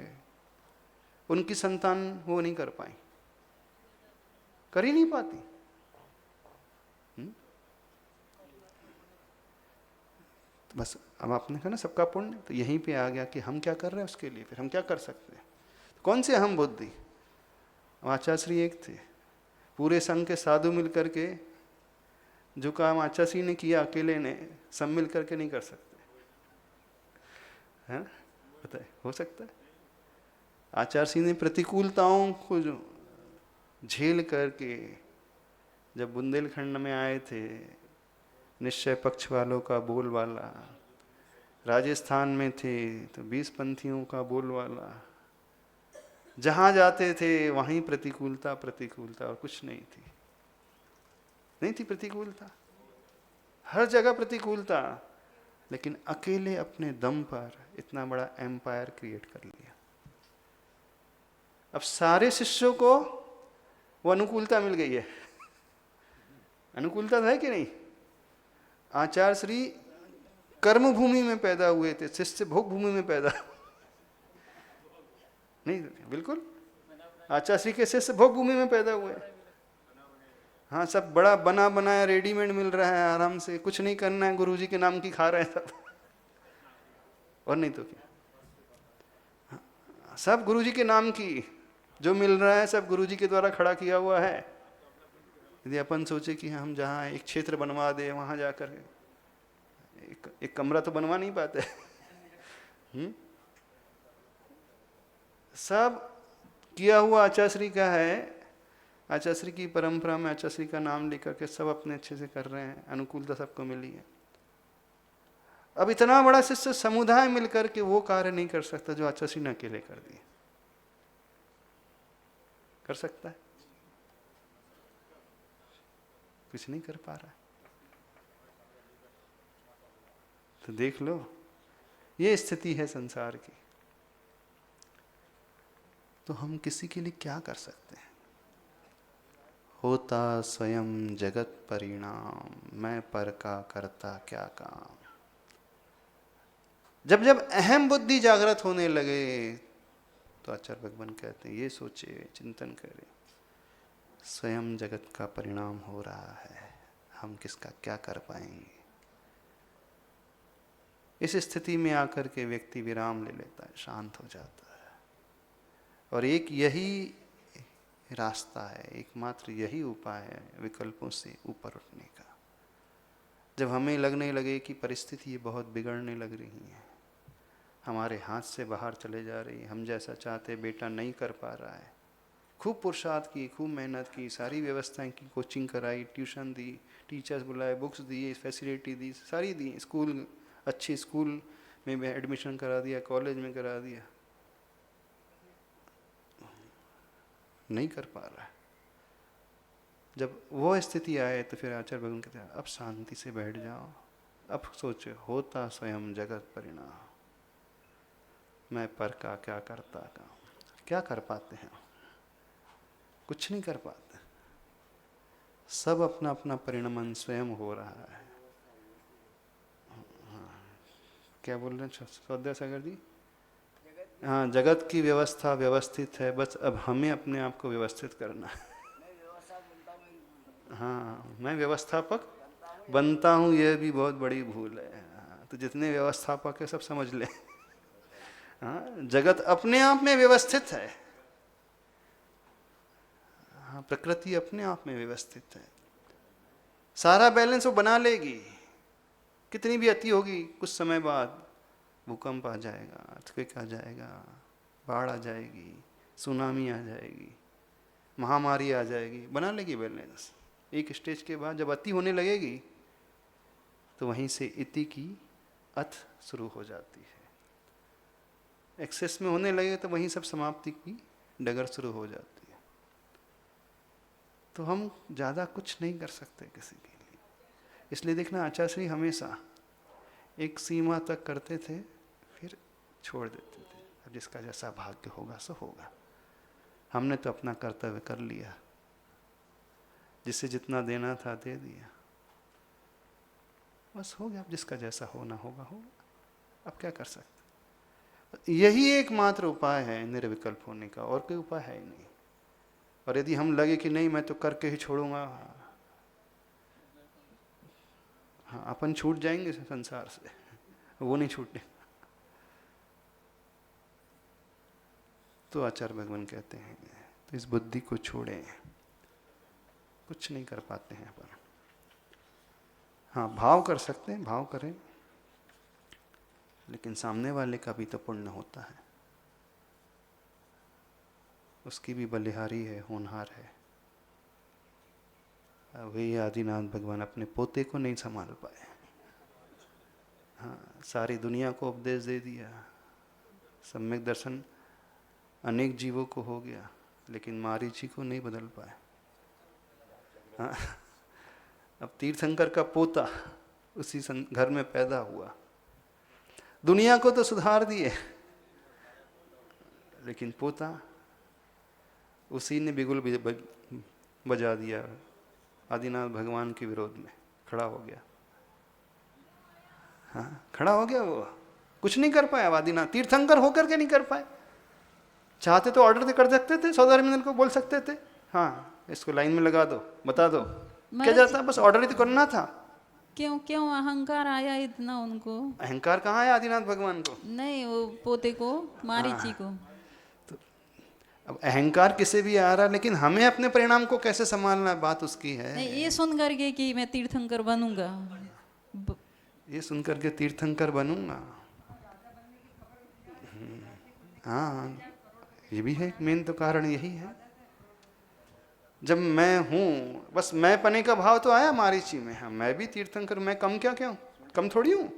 S1: उनकी संतान वो नहीं कर पाई, कर ही नहीं पाती। तो बस अब आपने कहा ना सबका पुण्य, तो यहीं पे आ गया कि हम क्या कर रहे हैं उसके लिए, फिर हम क्या कर सकते हैं। तो कौन से अहम बुद्धि। आचार्यश्री एक थे, पूरे संघ के साधु मिल करके जो काम आचार्यश्री ने किया अकेले ने, सब मिल करके नहीं कर सकते हैं। बताए हो सकता है। आचार्यश्री ने प्रतिकूलताओं को जो झेल करके, जब बुंदेलखंड में आए थे, निश्चय पक्ष वालों का बोलवाला, राजस्थान में थे तो 20 पंथियों का बोलवाला, जहां जाते थे वहीं प्रतिकूलता प्रतिकूलता और कुछ नहीं थी, नहीं थी प्रतिकूलता, हर जगह प्रतिकूलता, लेकिन अकेले अपने दम पर इतना बड़ा एम्पायर क्रिएट कर लिया। अब सारे शिष्यों को वो अनुकूलता मिल गई है। अनुकूलता है कि नहीं। आचार्य श्री कर्म भूमि में पैदा हुए थे, शिष्य भोग भूमि में पैदा नहीं, बिल्कुल। आचार्य श्री के शिष्य भोग भूमि में पैदा हुए। हाँ, सब बड़ा बना बनाया रेडीमेड मिल रहा है, आराम से कुछ नहीं करना है, गुरुजी के नाम की खा रहे हैं सब, और नहीं तो क्या। सब गुरुजी के नाम की जो मिल रहा है सब गुरुजी के द्वारा खड़ा किया हुआ है। यदि अपन सोचे कि हम जहाँ एक क्षेत्र बनवा दे, वहां जाकर एक कमरा तो बनवा नहीं पाते। सब किया हुआ आचार्यश्री का है। आचार्यश्री की परंपरा में आचार्यश्री का नाम लेकर के सब अपने अच्छे से कर रहे हैं, अनुकूलता सबको मिली है। अब इतना बड़ा शिष्य समुदाय मिलकर के वो कार्य नहीं कर सकता जो आचार्यश्री ने अकेले कर दिए। कर सकता है? कुछ नहीं कर पा रहा है। तो देख लो, ये स्थिति है संसार की। तो हम किसी के लिए क्या कर सकते हैं। होता स्वयं जगत परिणाम, मैं पर का करता क्या काम। जब जब अहम बुद्धि जागृत होने लगे तो आचार्य भगवान कहते हैं ये सोचे, चिंतन करें, स्वयं जगत का परिणाम हो रहा है, हम किसका क्या कर पाएंगे। इस स्थिति में आकर के व्यक्ति विराम ले लेता है, शांत हो जाता है। और एक यही रास्ता है, एकमात्र यही उपाय है विकल्पों से ऊपर उठने का। जब हमें लगने लगे कि परिस्थिति बहुत बिगड़ने लग रही है, हमारे हाथ से बाहर चले जा रही है, हम जैसा चाहते बेटा नहीं कर पा रहा है, खूब पुरुषार्थ की, खूब मेहनत की, सारी व्यवस्थाएं की, कोचिंग कराई, ट्यूशन दी, टीचर्स बुलाए, बुक्स दिए, फैसिलिटी दी, सारी दी, स्कूल अच्छी स्कूल में एडमिशन करा दिया, कॉलेज में करा दिया, नहीं कर पा रहा है। जब वो स्थिति आए तो फिर आचार्य भगवान कहते हैं अब शांति से बैठ जाओ, अब सोचो, होता स्वयं जगत परिणाम, मैं पर का क्या करता का। क्या कर पाते हैं? कुछ नहीं कर पाते। सब अपना अपना परिणमन स्वयं हो रहा है। क्या बोल रहे हैं स्वाध्याय सागर जी? हाँ, जगत की व्यवस्था व्यवस्थित है, बस अब हमें अपने आप को व्यवस्थित करना है। हाँ, मैं व्यवस्थापक बनता हूँ, यह भी बहुत बड़ी भूल है। हाँ, तो जितने व्यवस्थापक है सब समझ लें। हाँ, जगत अपने आप में व्यवस्थित है, हाँ, प्रकृति अपने आप में व्यवस्थित है, सारा बैलेंस वो बना लेगी। कितनी भी अति होगी, कुछ समय बाद भूकंप आ जाएगा, अर्थक्वेक आ जाएगा, बाढ़ आ जाएगी, सुनामी आ जाएगी, महामारी आ जाएगी, बना लेगी बैलेंस। एक स्टेज के बाद जब अति होने लगेगी तो वहीं से इति की अथ शुरू हो जाती है। एक्सेस में होने लगे तो वहीं सब समाप्ति की डगर शुरू हो जाती है। तो हम ज़्यादा कुछ नहीं कर सकते किसी के लिए। इसलिए देखना, आचार्य श्री हमेशा एक सीमा तक करते थे, फिर छोड़ देते थे। अब जिसका जैसा भाग्य होगा सो होगा। हमने तो अपना कर्तव्य कर लिया, जिसे जितना देना था दे दिया, बस हो गया। अब जिसका जैसा होना होगा होगा, अब क्या कर सकते। यही एकमात्र उपाय है निर्विकल्प होने का, और कोई उपाय है ही नहीं। और यदि हम लगे कि नहीं मैं तो करके ही छोड़ूंगा, हाँ, अपन छूट जाएंगे संसार से, वो नहीं छूटने। तो आचार्य भगवान कहते हैं तो इस बुद्धि को छोड़ें, कुछ नहीं कर पाते हैं अपन। हाँ, भाव कर सकते हैं, भाव करें, लेकिन सामने वाले का भी तो पुण्य होता है, उसकी भी बलिहारी है, होनहार है। वही आदिनाथ भगवान अपने पोते को नहीं संभाल पाए। हाँ, सारी दुनिया को उपदेश दे दिया, सम्यक दर्शन अनेक जीवों को हो गया, लेकिन मारीची को नहीं बदल पाए। हाँ, अब तीर्थंकर का पोता उसी घर में पैदा हुआ, दुनिया को तो सुधार दिए, लेकिन पोता उसी ने बिगुल बजा दिया, आदिनाथ भगवान के विरोध में खड़ा हो गया। हाँ, खड़ा हो गया, वो कुछ नहीं कर पाया। आदिनाथ तीर्थंकर होकर के नहीं कर पाए। चाहते तो ऑर्डर तो कर सकते थे, सौदामिनी को बोल सकते थे, हाँ इसको लाइन में लगा दो, बता दो, क्या जाता, बस ऑर्डर ही तो करना था।
S2: क्यों क्यों अहंकार आया इतना उनको?
S1: अहंकार कहाँ है आदिनाथ भगवान को?
S2: नहीं, वो पोते को, मारीची को।
S1: तो अब अहंकार किसे भी आ रहा है, लेकिन हमें अपने परिणाम को कैसे संभालना है, बात उसकी है।
S2: नहीं, ये सुन करके कि मैं तीर्थंकर बनूंगा,
S1: ये सुन करके तीर्थंकर बनूंगा, हाँ ये भी है। मेन तो कारण यही है, जब मैं हूँ, बस मैं पने का भाव तो आया मारीची में। हाँ, मैं भी तीर्थंकर, मैं कम क्या क्यों, कम थोड़ी हूँ,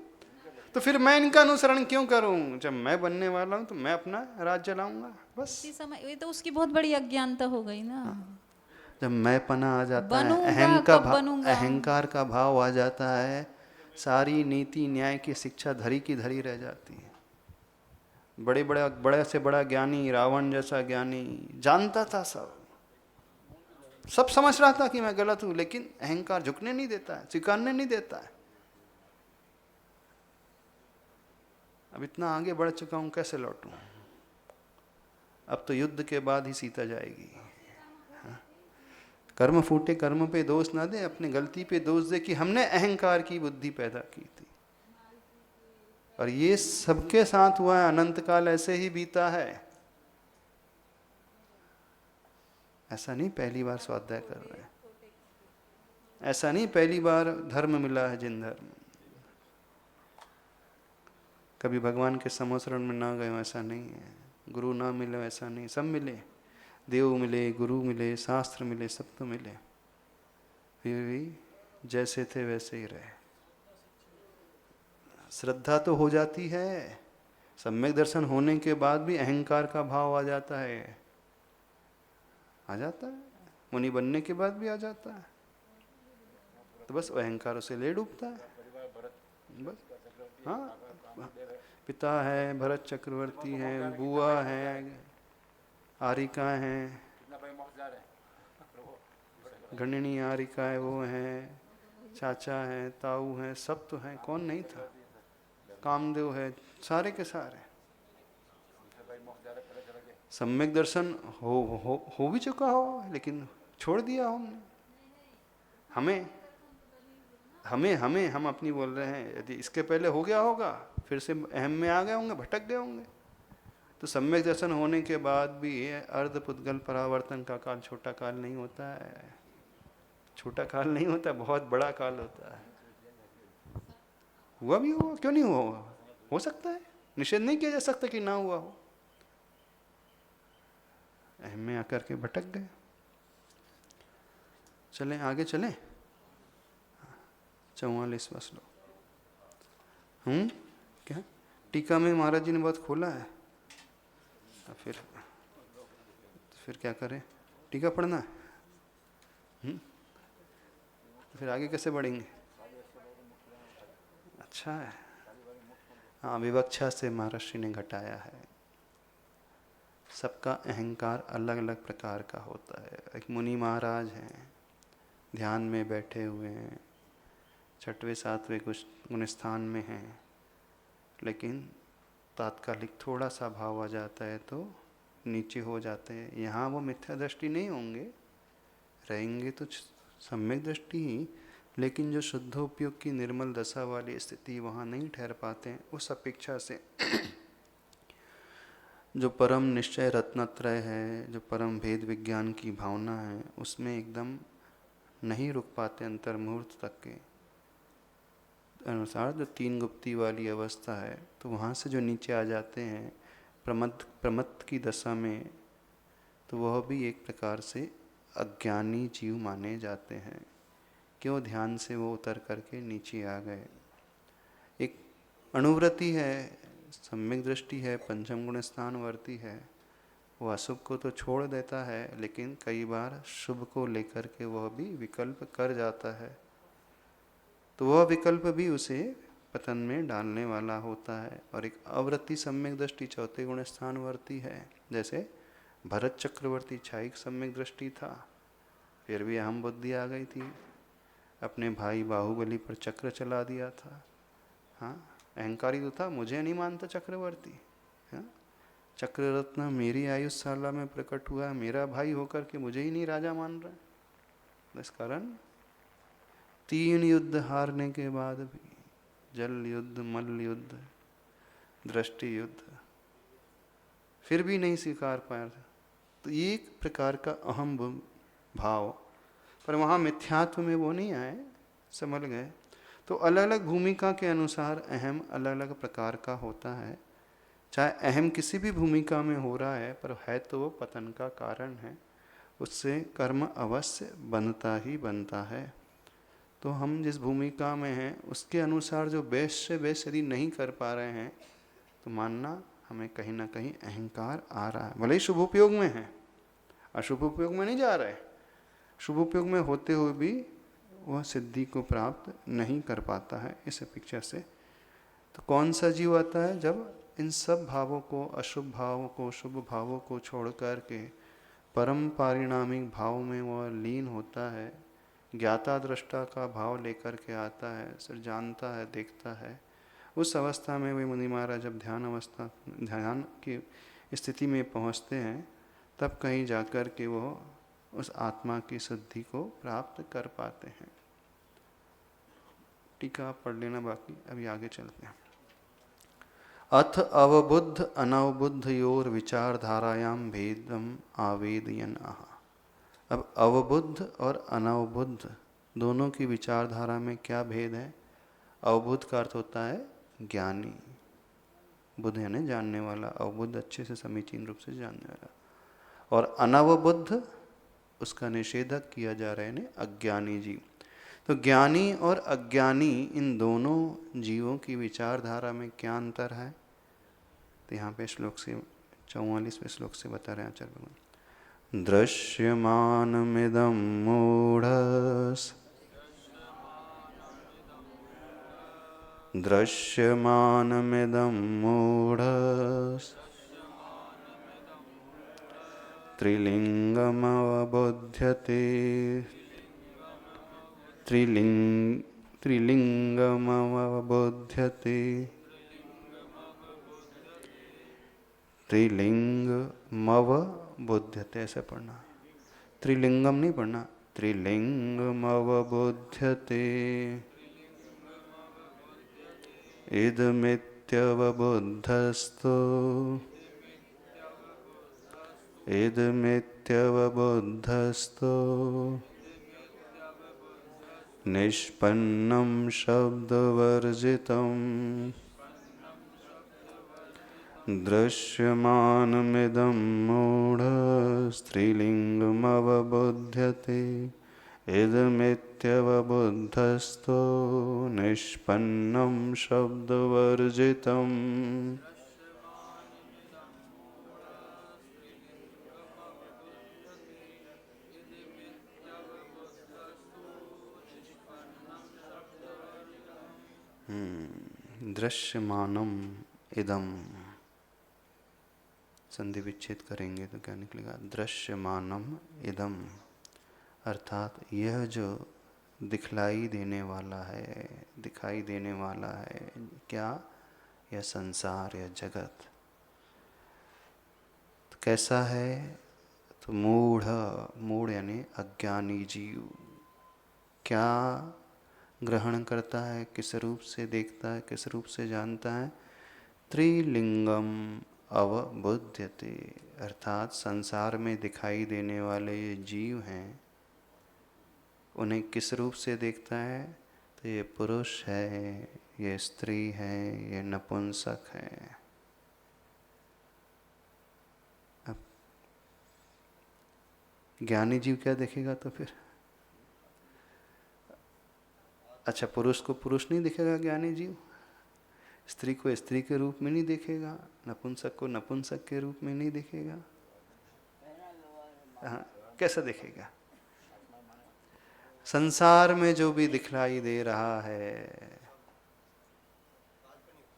S1: तो फिर मैं इनका अनुसरण क्यों करूँ? जब मैं बनने वाला हूँ तो मैं अपना राज चलाऊंगा, बस।
S2: इसी समय ये तो उसकी बहुत बड़ी अज्ञानता हो गई ना।
S1: हाँ, जब मैं पना आ जाता है,
S2: बनूंगा,
S1: अहंकार का भाव आ जाता है, सारी नीति न्याय की शिक्षा धरी की धरी रह जाती है। बड़े से बड़ा ज्ञानी, रावण जैसा ज्ञानी, जानता था सब समझ रहा था कि मैं गलत हूं, लेकिन अहंकार झुकने नहीं देता है, स्वीकारने नहीं देता है। अब इतना आगे बढ़ चुका हूं, कैसे लौटूं? अब तो युद्ध के बाद ही सीता जाएगी। हाँ? कर्म फूटे कर्म पे दोष ना दे, अपने गलती पे दोष दे कि हमने अहंकार की बुद्धि पैदा की थी। और ये सबके साथ हुआ है, अनंत काल ऐसे ही बीता है। ऐसा नहीं पहली बार स्वाध्याय कर रहे हैं, ऐसा नहीं पहली बार धर्म मिला है। जिन धर्म कभी भगवान के समोसरण में ना गए ऐसा नहीं है, गुरु ना मिले ऐसा नहीं, सब मिले, देव मिले, गुरु मिले, शास्त्र मिले, सब तो मिले, फिर भी जैसे थे वैसे ही रहे। श्रद्धा तो हो जाती है, सम्यक दर्शन होने के बाद भी अहंकार का भाव आ जाता है, आ जाता है, मुनि बनने के बाद भी आ जाता है। तो बस अहंकार उसे ले डूबता है, बस। हाँ, पिता है, भरत चक्रवर्ती है, बुआ है, आरिका है, गणनी आरिका है, वो है, चाचा है, ताऊ है, सब तो हैं, कौन नहीं था, कामदेव है, सारे के सारे। सम्यक दर्शन हो भी चुका हो, लेकिन छोड़ दिया हमने। हम अपनी बोल रहे हैं, यदि इसके पहले हो गया होगा, फिर से अहम में आ गए होंगे, भटक गए होंगे, तो सम्यक दर्शन होने के बाद भी अर्ध पुद्गल परावर्तन का काल छोटा काल नहीं होता है, छोटा काल नहीं होता, बहुत बड़ा काल होता है। हुआ भी हुआ, क्यों नहीं हुआ? हो सकता है, निषेध नहीं किया जा सकता कि ना हुआ हो। अहम में आकर के भटक गए। चलें आगे चलें। 44वां श्लोक। क्या टीका में महाराज जी ने बहुत खोला है, तो फिर क्या करें? टीका पढ़ना है। तो फिर आगे कैसे बढ़ेंगे? अच्छा है। हाँ, विवक्षा से महर्षि ने घटाया है। सबका अहंकार अलग अलग प्रकार का होता है। एक मुनि महाराज हैं, ध्यान में बैठे हुए हैं, 6वें 7वें कुछ गुण स्थान में हैं, लेकिन तात्कालिक थोड़ा सा भाव आ जाता है तो नीचे हो जाते हैं। यहाँ वो मिथ्या दृष्टि नहीं होंगे, रहेंगे तो सम्यक दृष्टि ही, लेकिन जो शुद्धोपयोग की निर्मल दशा वाली स्थिति वहाँ नहीं ठहर पाते हैं। उस अपेक्षा से जो परम निश्चय रत्नत्रय है, जो परम भेद विज्ञान की भावना है, उसमें एकदम नहीं रुक पाते अंतर्मुहूर्त तक के अनुसार, जो 3 गुप्ती वाली अवस्था है, तो वहाँ से जो नीचे आ जाते हैं प्रमत्त की दशा में, तो वह भी एक प्रकार से अज्ञानी जीव माने जाते हैं। क्यों? ध्यान से वो उतर करके नीचे आ गए। एक अणुव्रति है, सम्यक दृष्टि है, पंचम गुण स्थान वर्ती है, वो अशुभ को तो छोड़ देता है, लेकिन कई बार शुभ को लेकर के वह भी विकल्प कर जाता है, तो वह विकल्प भी उसे पतन में डालने वाला होता है। और एक अवृत्ति सम्यक दृष्टि 4 गुण स्थान वर्ती है। जैसे भरत चक्रवर्ती छायिक सम्यक दृष्टि था, फिर भी अहम बुद्धि आ गई थी, अपने भाई बाहुबली पर चक्र चला दिया था। हाँ, अहंकारी तो था, मुझे नहीं मानता चक्रवर्ती। हाँ, चक्र रत्न मेरी आयुशाला में प्रकट हुआ, मेरा भाई होकर के मुझे ही नहीं राजा मान रहा। इस कारण 3 युद्ध हारने के बाद भी, जल युद्ध, मल्ल युद्ध, दृष्टि युद्ध, फिर भी नहीं स्वीकार पाया। तो एक प्रकार का अहम भाव, पर वहाँ मिथ्यात्व में वो नहीं आए, संभल गए। तो अलग अलग भूमिका के अनुसार अहम अलग अलग प्रकार का होता है। चाहे अहम किसी भी भूमिका में हो रहा है, पर है तो वो पतन का कारण है, उससे कर्म अवश्य बनता ही बनता है। तो हम जिस भूमिका में हैं उसके अनुसार जो बेस्ट से बेस्ट यदि नहीं कर पा रहे हैं, तो मानना हमें कहीं ना कहीं अहंकार आ रहा है। भले ही शुभ उपयोग में है, अशुभ उपयोग में नहीं जा रहे, शुभ उपयोग में होते हुए भी वह सिद्धि को प्राप्त नहीं कर पाता है। इस अपेक्षा से तो कौन सा जीव आता है? जब इन सब भावों को, अशुभ भावों को, शुभ भावों को छोड़ कर के परम पारिणामिक भाव में वह लीन होता है, ज्ञाता दृष्टा का भाव लेकर के आता है, सिर्फ जानता है, देखता है। उस अवस्था में वे मुनि महाराज जब ध्यान की स्थिति में पहुँचते हैं, तब कहीं जाकर के वो उस आत्मा की शुद्धि को प्राप्त कर पाते हैं। टीका पढ़ लेना, बाकी अभी आगे चलते हैं। अथ अवबुद्ध अनवबुद्धयोर विचारधारायाम भेदम आवेदयन आह। अब अवबुद्ध और अनवबुद्ध दोनों की विचारधारा में क्या भेद है? अवबुद्ध का अर्थ होता है ज्ञानी, बुद्ध यानी जानने वाला, अवबुद्ध अच्छे से समीचीन रूप से जानने वाला, और अनवबुद्ध उसका निषेधक किया जा रहा है, अज्ञानी जीव। तो ज्ञानी और अज्ञानी इन दोनों जीवों की विचारधारा में क्या अंतर है? तो यहाँ पे श्लोक से 44वें श्लोक से बता रहे हैं आचार्य भगवान। दृश्यमानमिदं मूढ़स् दृश्यमानमिदं मूढ़स् त्रिलिंगमवबुध्यते त्रिलिंगमवबुध्यते त्रिलिंगमवबुध्यते, ऐसे पढ़ना, त्रिलिंगम नहीं पढ़ना, त्रिलिंगमवबुध्यते इदमित्यवबुद्धस्तो इदमित्यवबुद्धस्तो निष्पन्नं शब्दवर्जितम् दृश्यमानमिदं मूढ स्त्रीलिङ्गमवबुध्यते इदमित्यवबुद्धस्तो निष्पन्नं शब्दवर्जितम् दृश्यमानम इदम, संधि विच्छेद करेंगे तो क्या निकलेगा? दृश्यमानम इदम, अर्थात यह जो दिखलाई देने वाला है, दिखाई देने वाला है, क्या? यह संसार, यह जगत तो कैसा है? तो मूढ़, मूढ़ यानी अज्ञानी जीव क्या ग्रहण करता है, किस रूप से देखता है, किस रूप से जानता है? त्रिलिंगम अवबुध्यते, अर्थात संसार में दिखाई देने वाले ये जीव हैं, उन्हें किस रूप से देखता है? तो ये पुरुष है, ये स्त्री है, ये नपुंसक है। अब ज्ञानी जीव क्या देखेगा तो फिर? अच्छा, पुरुष को पुरुष नहीं दिखेगा ज्ञानी जीव, स्त्री को स्त्री के रूप में नहीं देखेगा, नपुंसक को नपुंसक के रूप में नहीं देखेगा। हाँ, कैसा देखेगा? संसार में जो भी दिखलाई दे रहा है,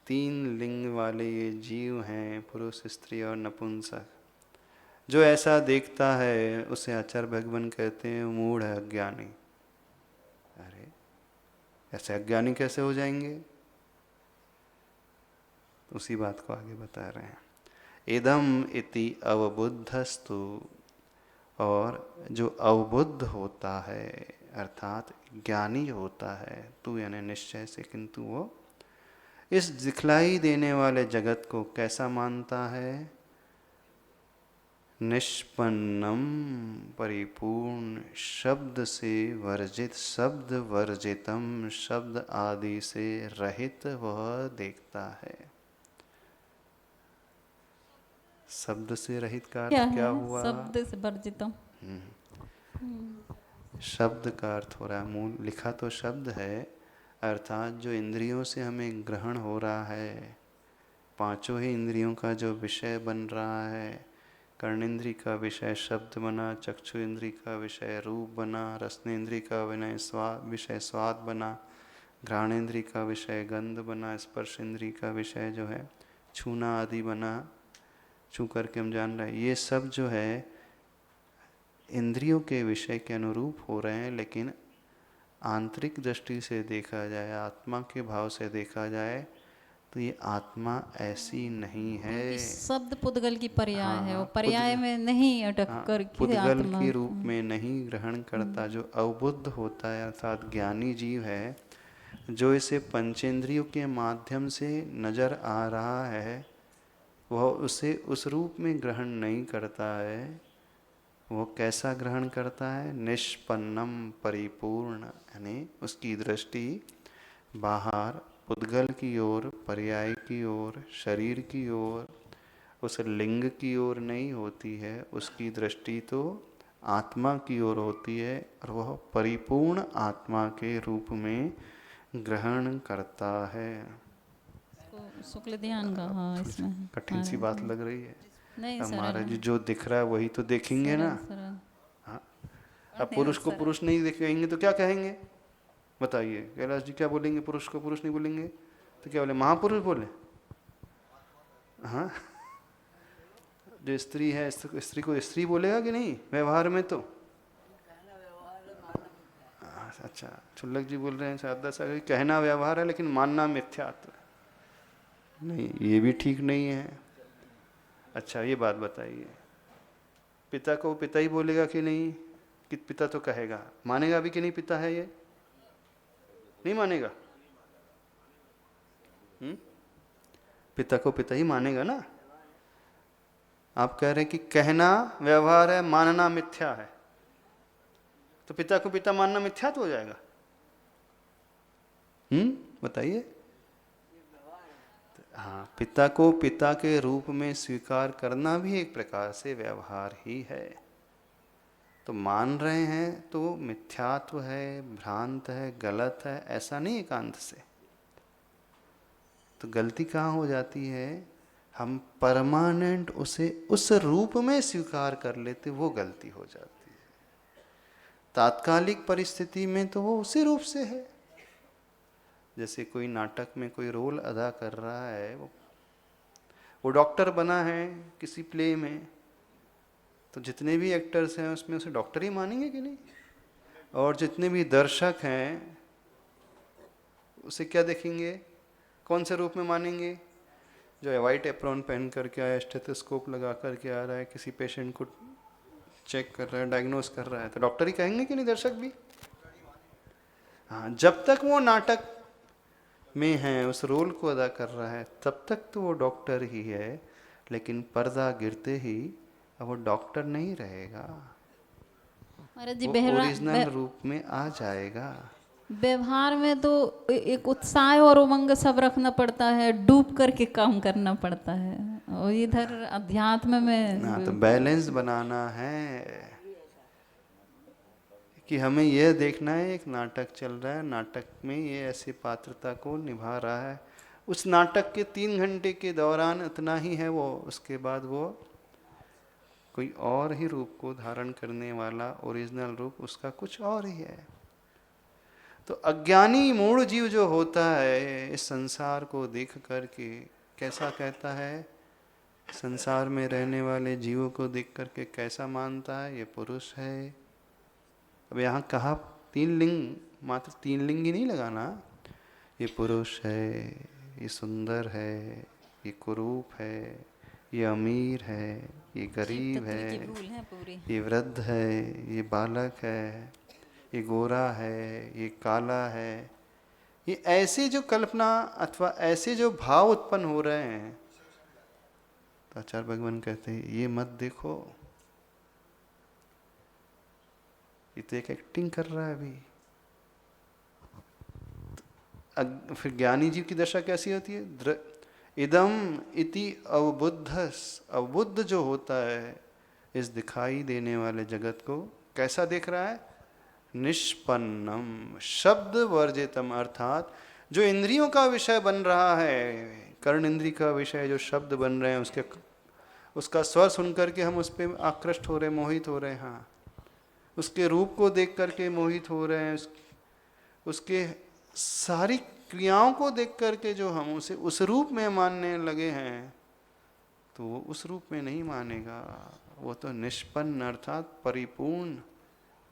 S1: तीन लिंग वाले ये जीव हैं, पुरुष, स्त्री और नपुंसक, जो ऐसा देखता है उसे आचार्य भगवान कहते हैं मूढ़ है, अज्ञानी। अरे ऐसे अज्ञानी कैसे हो जाएंगे? उसी बात को आगे बता रहे हैं। इदम इति अवबुद्धस्तु, और जो अवबुद्ध होता है अर्थात ज्ञानी होता है, तू यानी निश्चय से, किंतु वो इस दिखलाई देने वाले जगत को कैसा मानता है? निष्पन्नम, परिपूर्ण, शब्द से वर्जित, शब्द वर्जितम, शब्द आदि से रहित वह देखता है। शब्द से रहित का अर्थ क्या हुआ?
S2: शब्द से वर्जितम।
S1: शब्द का अर्थ हो रहा है, मूल लिखा तो शब्द है, अर्थात जो इंद्रियों से हमें ग्रहण हो रहा है, पांचों ही इंद्रियों का जो विषय बन रहा है, कर्णेंद्री का विषय शब्द बना, चक्षु इंद्री का विषय रूप बना, रसनेन्द्री का विषय स्वाद बना, घ्राणेन्द्री का विषय गंध बना, स्पर्श इंद्री का विषय जो है छूना आदि बना, छू करके हम जान रहे हैं। ये सब जो है इंद्रियों के विषय के अनुरूप हो रहे हैं, लेकिन आंतरिक दृष्टि से देखा जाए, आत्मा के भाव से देखा जाए तो ये आत्मा ऐसी नहीं है।
S2: शब्द पुद्गल की पर्याय है, वो
S1: हाँ,
S2: पर्याय में नहीं अटक कर के
S1: पुद्गल
S2: आत्मा
S1: के रूप में नहीं ग्रहण करता। जो अवबुद्ध होता है अर्थात ज्ञानी जीव है, जो इसे पंचेंद्रियों के माध्यम से नजर आ रहा है, वह उसे उस रूप में ग्रहण नहीं करता है। वो कैसा ग्रहण करता है? निष्पन्नम, परिपूर्ण, यानी उसकी दृष्टि बाहर पुद्गल की ओर, पर्याय की ओर, शरीर की ओर, उस लिंग की ओर नहीं होती है। उसकी दृष्टि तो आत्मा की ओर होती है, और वह परिपूर्ण आत्मा के रूप में ग्रहण करता है।
S2: शुक्ल ध्यान का, हाँ, इसमें
S1: कठिन सी बात लग रही है।
S2: नहीं,
S1: अब
S2: सरल
S1: महाराज जी
S2: है।
S1: जो दिख रहा है वही तो देखेंगे ना।
S2: सरल।
S1: हाँ, अब पुरुष को पुरुष नहीं देखेंगे तो क्या कहेंगे? बताइए, कैलाश जी क्या बोलेंगे? पुरुष को पुरुष नहीं बोलेंगे तो क्या बोले? महापुरुष बोले? हाँ, जो स्त्री है स्त्री को स्त्री बोलेगा कि नहीं व्यवहार में? तो अच्छा, छुल्लक जी बोल रहे हैं शारदा सागर, कहना व्यवहार है लेकिन मानना मिथ्यात्व नहीं, ये भी ठीक नहीं है। अच्छा, ये बात बताइए, पिता को पिता ही बोलेगा कि नहीं? कि पिता तो कहेगा, मानेगा भी कि नहीं पिता है? ये नहीं मानेगा। पिता को पिता ही मानेगा ना। आप कह रहे हैं कि कहना व्यवहार है, मानना मिथ्या है, तो पिता को पिता मानना मिथ्या तो हो जाएगा। बताइए। हाँ, पिता को पिता के रूप में स्वीकार करना भी एक प्रकार से व्यवहार ही है। तो मान रहे हैं तो मिथ्यात्व है, भ्रांत है, गलत है, ऐसा नहीं एकांत से। तो गलती कहाँ हो जाती है, हम परमानेंट उसे उस रूप में स्वीकार कर लेते, वो गलती हो जाती है। तात्कालिक परिस्थिति में तो वो उसी रूप से है। जैसे कोई नाटक में कोई रोल अदा कर रहा है, वो डॉक्टर बना है किसी प्ले में, तो जितने भी एक्टर्स हैं उसमें उसे डॉक्टर ही मानेंगे कि नहीं? और जितने भी दर्शक हैं उसे क्या देखेंगे, कौन से रूप में मानेंगे? जो वाइट एप्रॉन पहन करके आया, स्टेथोस्कोप लगा करके आ रहा है, किसी पेशेंट को चेक कर रहा है, डायग्नोस कर रहा है, तो डॉक्टर ही कहेंगे कि नहीं दर्शक भी? हाँ, जब तक वो नाटक में है, उस रोल को अदा कर रहा है, तब तक तो वो डॉक्टर ही है। लेकिन पर्दा गिरते ही अब वो डॉक्टर नहीं रहेगा,
S2: महाराज जी,
S1: वो ओरिजिनल रूप में आ जाएगा।
S2: व्यवहार में तो एक उत्साह और उमंग सब रखना पड़ता है, डूब करके काम करना पड़ता है, और इधर अध्यात्म में
S1: हाँ, तो बैलेंस बनाना है कि हमें यह देखना है एक नाटक चल रहा है, नाटक में ये ऐसी पात्रता को निभा रहा है, उस नाटक के 3 घंटे के दौरान इतना ही है वो, उसके बाद वो कोई और ही रूप को धारण करने वाला ओरिजिनल रूप उसका कुछ और ही है। तो अज्ञानी मूढ़ जीव जो होता है, इस संसार को देख करके कैसा कहता है, संसार में रहने वाले जीवों को देख करके कैसा मानता है, ये पुरुष है। अब यहाँ कहा 3 लिंग, मात्र 3 लिंग ही नहीं लगाना, ये पुरुष है, ये सुंदर है, ये कुरूप है, ये अमीर है, ये गरीब है, ये वृद्ध है, ये बालक है, ये गोरा है, ये काला है। ये ऐसी जो कल्पना अथवा ऐसे जो भाव उत्पन्न हो रहे हैं, तो आचार्य भगवान कहते हैं ये मत देखो, ये तो एक एक्टिंग कर रहा है अभी। फिर ज्ञानी जीव की दशा कैसी होती है? इदम इति अवबुद्धस, अवबुद्ध जो होता है इस दिखाई देने वाले जगत को कैसा देख रहा है? निष्पन्नम शब्द वर्जितम, अर्थात जो इंद्रियों का विषय बन रहा है, कर्ण इंद्री का विषय जो शब्द बन रहे हैं, उसका स्वर सुन करके हम उस पर आकृष्ट हो रहे, मोहित हो रहे हैं। हाँ, उसके रूप को देख करके मोहित हो रहे हैं, उसके सारी क्रियाओं को देख करके जो हम उसे उस रूप में मानने लगे हैं, तो वो उस रूप में नहीं मानेगा, वो तो निष्पन्न अर्थात परिपूर्ण।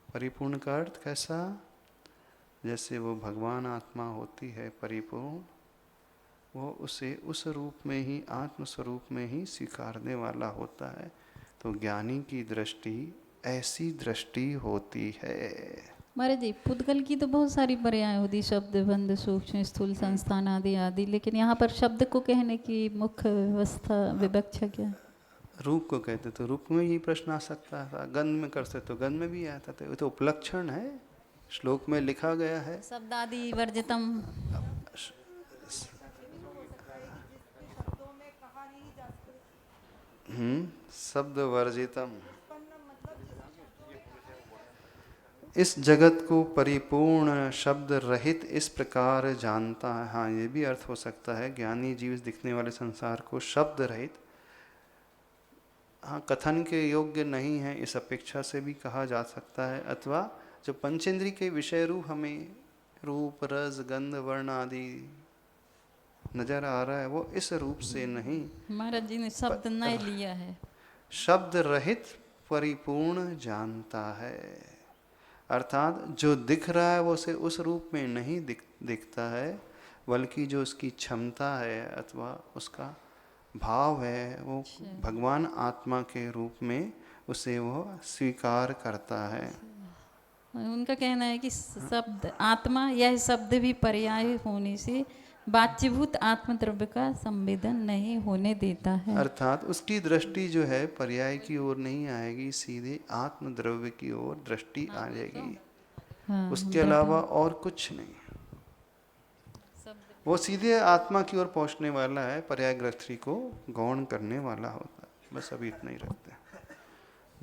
S1: परिपूर्ण का अर्थ कैसा? जैसे वो भगवान आत्मा होती है परिपूर्ण, वो उसे उस रूप में ही, आत्म स्वरूप में ही स्वीकारने वाला होता है। तो ज्ञानी की दृष्टि ऐसी दृष्टि होती है।
S2: महाराज जी, पुद्गल की तो बहुत सारी पर्याय होती, शब्द बंध सूक्ष्म स्थूल संस्थान आदि आदि, लेकिन यहाँ पर शब्द को कहने की मुख्य व्यवस्था विवक्षा क्या?
S1: रूप को कहते तो रूप में ही प्रश्न आ सकता था, गंध में करते तो गंध में भी आता था, ये तो उपलक्षण है, श्लोक में लिखा गया है।
S2: शब्द आदि वर्जितम,
S1: शब्द वर्जितम, इस जगत को परिपूर्ण शब्द रहित इस प्रकार जानता है। हाँ, ये भी अर्थ हो सकता है, ज्ञानी जीव इस दिखने वाले संसार को शब्द रहित, हाँ, कथन के योग्य नहीं है, इस अपेक्षा से भी कहा जा सकता है। अथवा जो पंचेंद्री के विषय रूप हमें रूप रस गंध वर्ण आदि नजर आ रहा है, वो इस रूप से नहीं।
S2: महाराज जी ने शब्द नहीं लिया है,
S1: शब्द रहित परिपूर्ण जानता है, अर्थात जो दिख रहा है वो उसे उस रूप में नहीं दिखता है, बल्कि जो उसकी क्षमता है अथवा उसका भाव है, वो भगवान आत्मा के रूप में उसे वो स्वीकार करता है।
S2: उनका कहना है कि शब्द आत्मा, यह शब्द भी पर्याय होने से बाच्यभूत आत्मद्रव्य का संवेदन नहीं होने देता है।
S1: अर्थात उसकी दृष्टि जो है पर्याय की ओर नहीं आएगी, सीधे आत्मद्रव्य की ओर दृष्टि आ जाएगी,
S2: हाँ,
S1: उसके अलावा और कुछ नहीं। वो सीधे आत्मा की ओर पहुंचने वाला है, पर्यायग्रस्ती को गौण करने वाला होता है। बस अभी इतना ही रखते हैं।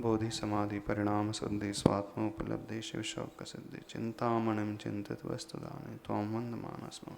S1: बोधि समाधि परिणाम शुद्धि स्वात्मोपलब्धि शिव शौक सिद्धि चिंतामणिम चिंतित वस्तुदाने त्वं वंदमानस्मः।